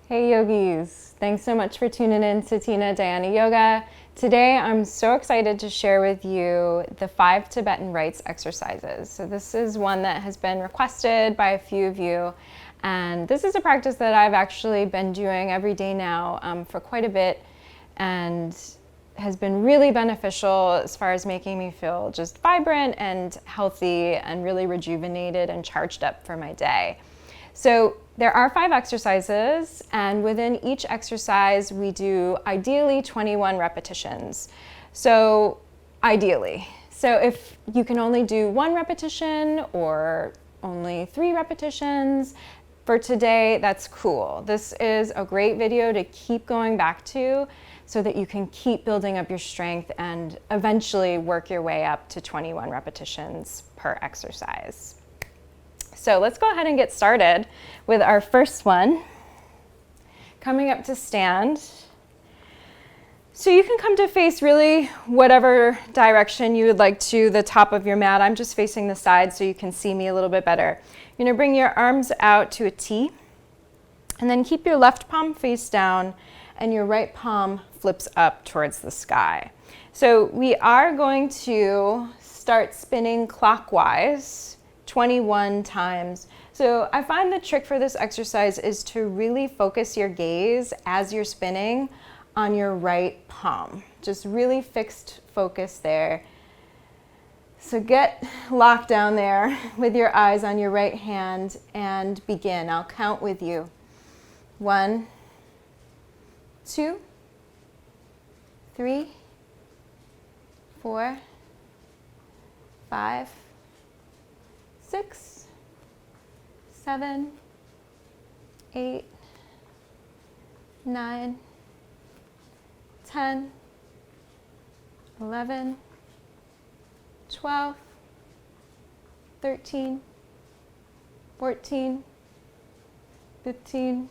Hey yogis, thanks so much for tuning in to Tina Dhyana Yoga. Today I'm so excited to share with you the 5 Tibetan Rites exercises. So this is one that has been requested by a few of you, and this is a practice that I've actually been doing every day now for quite a bit, and has been really beneficial as far as making me feel just vibrant and healthy and really rejuvenated and charged up for my day. So there are 5 exercises, and within each exercise we do ideally 21 repetitions. So ideally. So if you can only do 1 repetition or only 3 repetitions for today, that's cool. This is a great video to keep going back to so that you can keep building up your strength and eventually work your way up to 21 repetitions per exercise. So let's go ahead and get started with our first one. Coming up to stand. So you can come to face really whatever direction you would like to, the top of your mat. I'm just facing the side so you can see me a little bit better. You're going to bring your arms out to a T, and then keep your left palm face down and your right palm flips up towards the sky. So we are going to start spinning clockwise 21 times. So I find the trick for this exercise is to really focus your gaze as you're spinning on your right palm. Just really fixed focus there. So get locked down there with your eyes on your right hand and begin. I'll count with you. 1, 2, 3, 4, 5, 6, 7, 8, 9, 10, 11, 12, 13, 14, 15,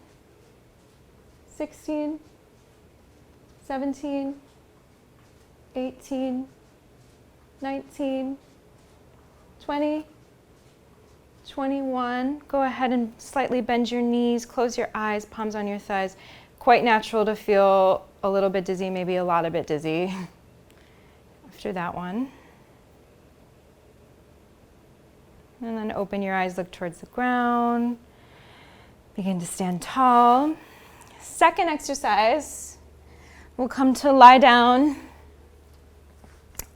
16, 17, 18, 19, 20, 21. Go ahead and slightly bend your knees, close your eyes, palms on your thighs. Quite natural to feel a little bit dizzy, maybe a lot of bit dizzy after that one. And then open your eyes, look towards the ground. Begin to stand tall. Second exercise, we'll come to lie down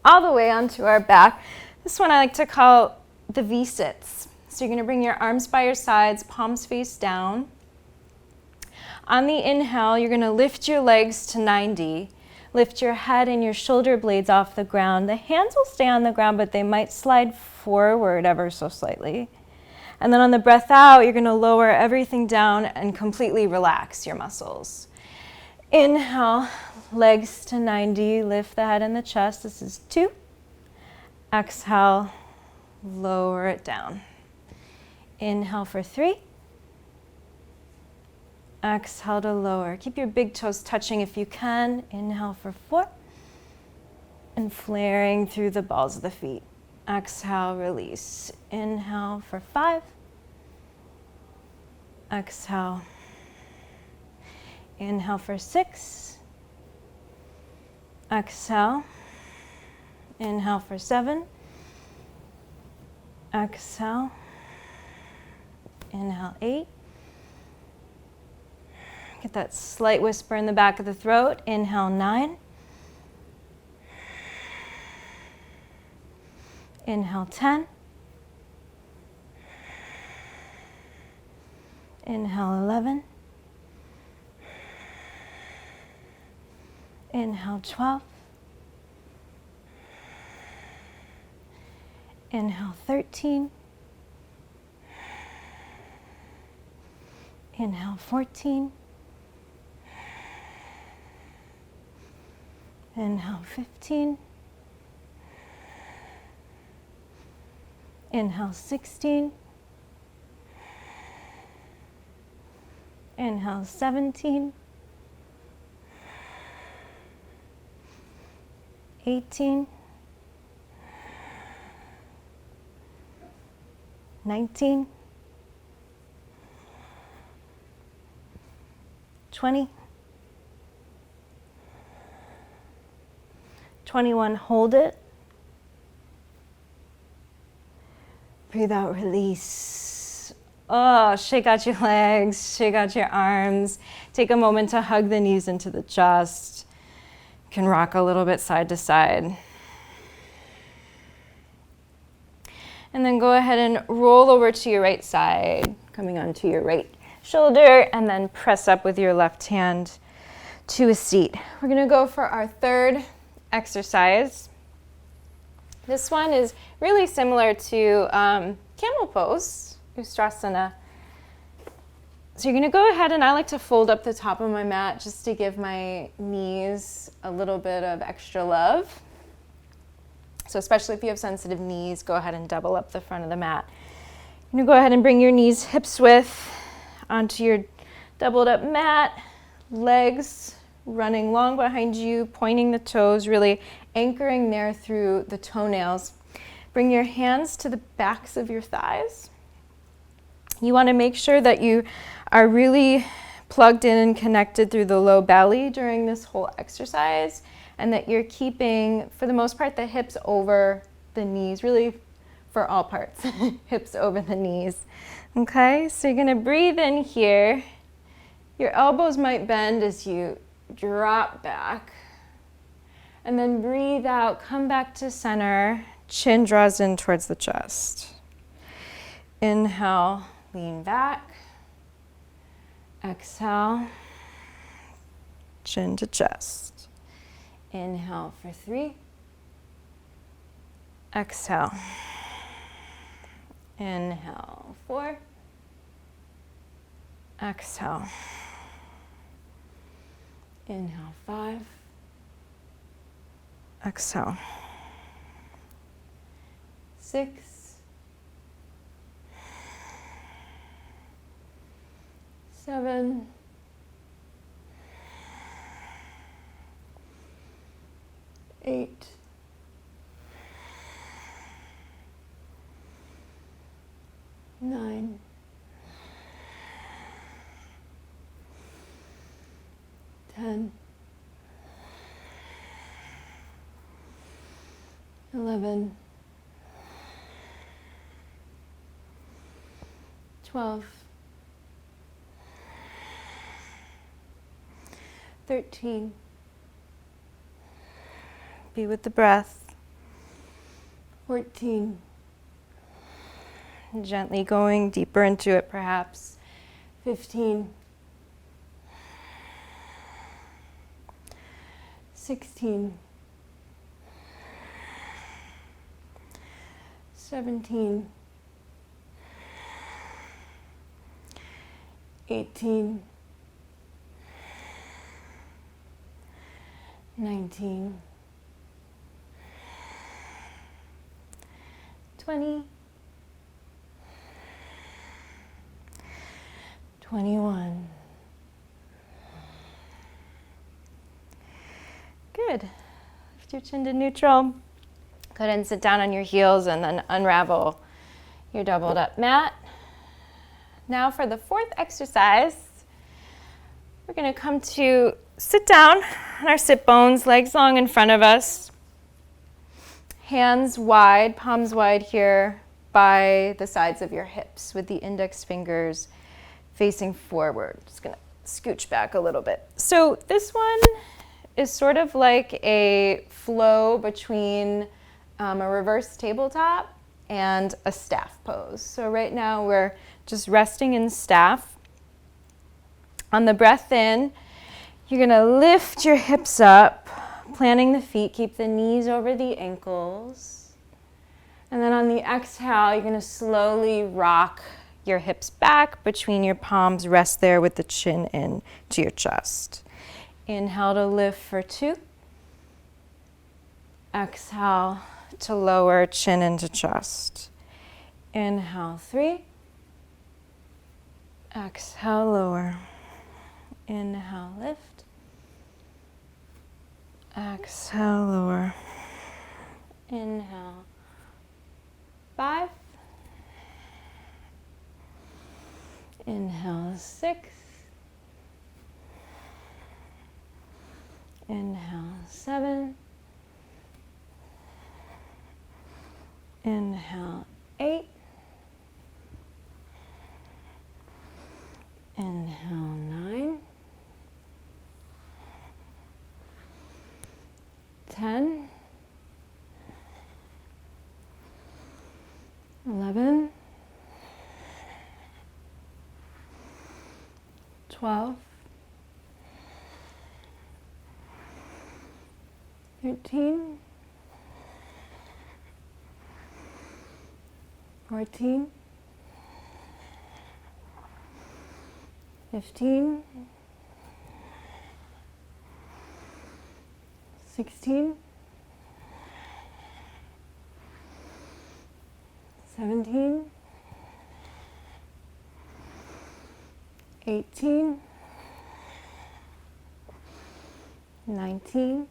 all the way onto our back. This one I like to call the V-sits. So you're going to bring your arms by your sides, palms face down. On the inhale, you're going to lift your legs to 90. Lift your head and your shoulder blades off the ground. The hands will stay on the ground, but they might slide forward ever so slightly. And then on the breath out, you're going to lower everything down and completely relax your muscles. Inhale, legs to 90. Lift the head and the chest. This is 2. Exhale, lower it down. Inhale for 3. Exhale to lower. Keep your big toes touching if you can. Inhale for 4. And flaring through the balls of the feet. Exhale, release. Inhale for 5. Exhale. Inhale for 6. Exhale. Inhale for 7. Exhale. Inhale, 8. Get that slight whisper in the back of the throat. Inhale, 9. Inhale, 10. Inhale, 11. Inhale, 12. Inhale, 13. Inhale, 14. Inhale, 15. Inhale, 16. Inhale, 17. 18. 19. 20. 21, hold it. Breathe out, release. Oh, shake out your legs, shake out your arms. Take a moment to hug the knees into the chest. You can rock a little bit side to side. And then go ahead and roll over to your right side, coming onto your right shoulder, and then press up with your left hand to a seat. We're gonna go for our third exercise. This one is really similar to camel pose, Ustrasana. So you're gonna go ahead, and I like to fold up the top of my mat just to give my knees a little bit of extra love. So especially if you have sensitive knees, go ahead and double up the front of the mat. You're gonna go ahead and bring your knees hips width onto your doubled up mat, legs running long behind you, pointing the toes, really anchoring there through the toenails. Bring your hands to the backs of your thighs. You want to make sure that you are really plugged in and connected through the low belly during this whole exercise, and that you're keeping, for the most part, the hips over the knees, really for all parts, hips over the knees. Okay, so you're gonna breathe in here. Your elbows might bend as you drop back. And then breathe out, come back to center, chin draws in towards the chest. Inhale, lean back. Exhale, chin to chest. Inhale for 3. Exhale. Inhale, 4. Exhale. Inhale, 5. Exhale. 6. 7. 8. 9. 10. 11. 12. 13. Be with the breath. 14. Gently going deeper into it, perhaps. 15. 16. 17. 18. 19. 20. 21. Good. Lift your chin to neutral. Go ahead and sit down on your heels and then unravel your doubled up mat. Now for the fourth exercise, we're going to come to sit down on our sit bones, legs long in front of us, hands wide, palms wide here by the sides of your hips with the index fingers facing forward. Just going to scooch back a little bit. So this one is sort of like a flow between a reverse tabletop and a staff pose. So right now we're just resting in staff. On the breath in, you're gonna lift your hips up, planting the feet, keep the knees over the ankles. And then on the exhale, you're gonna slowly rock your hips back between your palms, rest there with the chin in to your chest. Inhale to lift for 2. Exhale to lower, chin into chest. Inhale, 3. Exhale, lower. Inhale, lift. Exhale, lower. Inhale, 5. Inhale, 6. Inhale, 7. Inhale, 8. Inhale, 9. 10. 11. 12. 13. 14. 15. 16. 17. 18. 19.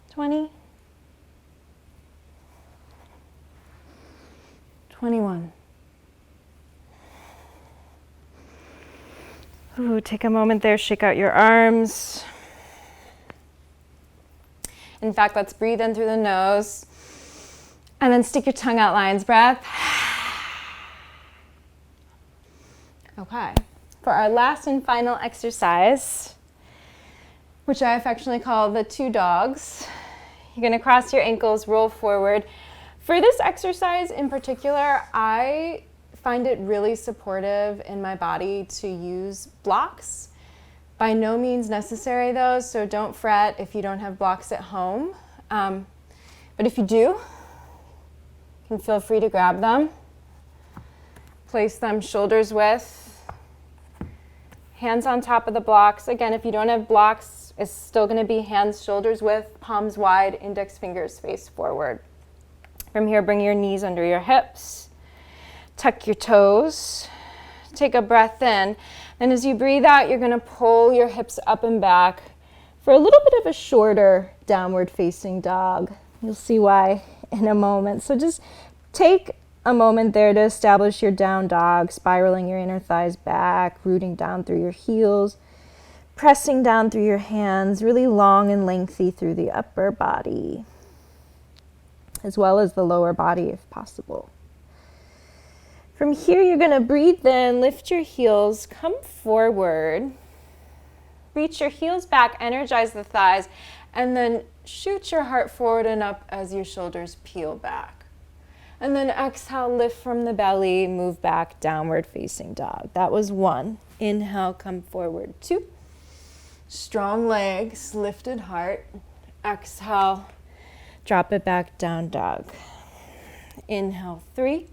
20. 21. Ooh, take a moment there, shake out your arms. In fact, let's breathe in through the nose and then stick your tongue out, lion's breath. Okay, for our last and final exercise, which I affectionately call the 2 dogs, you're gonna cross your ankles, roll forward. For this exercise in particular, I find it really supportive in my body to use blocks. By no means necessary though, so don't fret if you don't have blocks at home. But if you do, you can feel free to grab them. Place them shoulders width, hands on top of the blocks. Again, if you don't have blocks, it's still gonna be hands shoulders width, palms wide, index fingers face forward. From here, bring your knees under your hips. Tuck your toes. Take a breath in. And as you breathe out, you're going to pull your hips up and back for a little bit of a shorter downward facing dog. You'll see why in a moment. So just take a moment there to establish your down dog, spiraling your inner thighs back, rooting down through your heels, pressing down through your hands, really long and lengthy through the upper body, as well as the lower body if possible. From here, you're going to breathe in, lift your heels, come forward, reach your heels back, energize the thighs, and then shoot your heart forward and up as your shoulders peel back. And then exhale, lift from the belly, move back, downward facing dog. That was 1. Inhale, come forward. 2. Strong legs, lifted heart. Exhale, drop it back, down dog. Inhale, 3.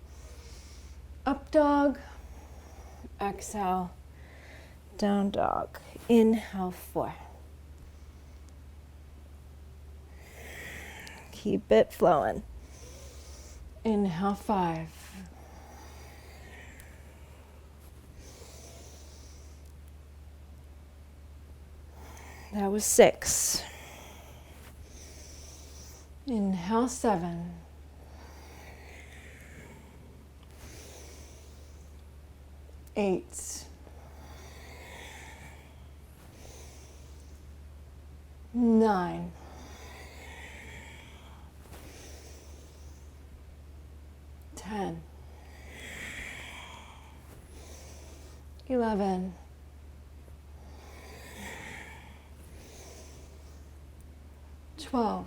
Up dog. Exhale, down dog. Inhale, 4. Keep it flowing. Inhale, 5. That was 6. Inhale, 7. 8. 9. 10. 11. 12.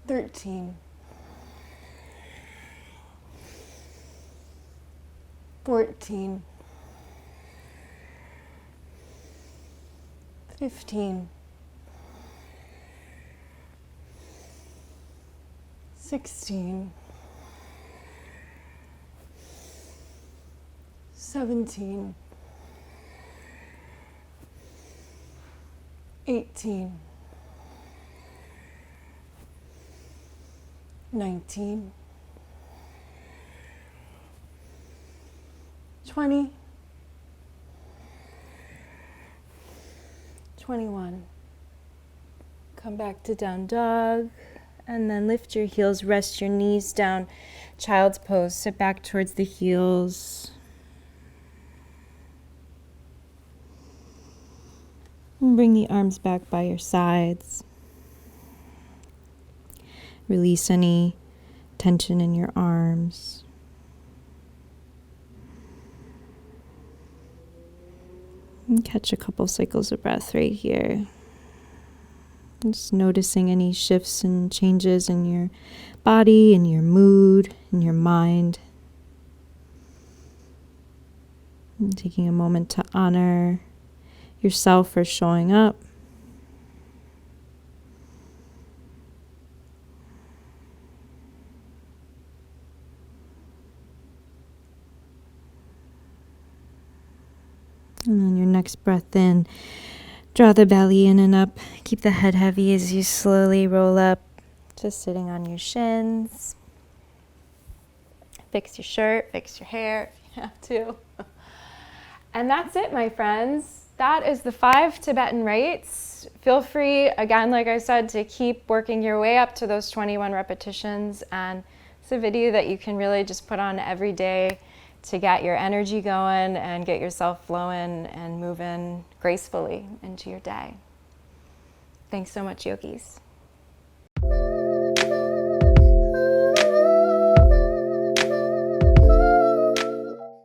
13. 14. 15. 16. 17. 18. 19. 20. 21. Come back to down dog, and then lift your heels, rest your knees down, child's pose, sit back towards the heels, And bring the arms back by your sides. Release any tension in your arms. And catch a couple cycles of breath right here. Just noticing any shifts and changes in your body, in your mood, in your mind. And taking a moment to honor yourself for showing up. And then your next breath in, draw the belly in and up. Keep the head heavy as you slowly roll up, just sitting on your shins. Fix your shirt, fix your hair if you have to. And that's it, my friends. That is the 5 Tibetan Rites. Feel free, again, like I said, to keep working your way up to those 21 repetitions. And it's a video that you can really just put on every day to get your energy going and get yourself flowing and moving gracefully into your day. Thanks so much, yogis.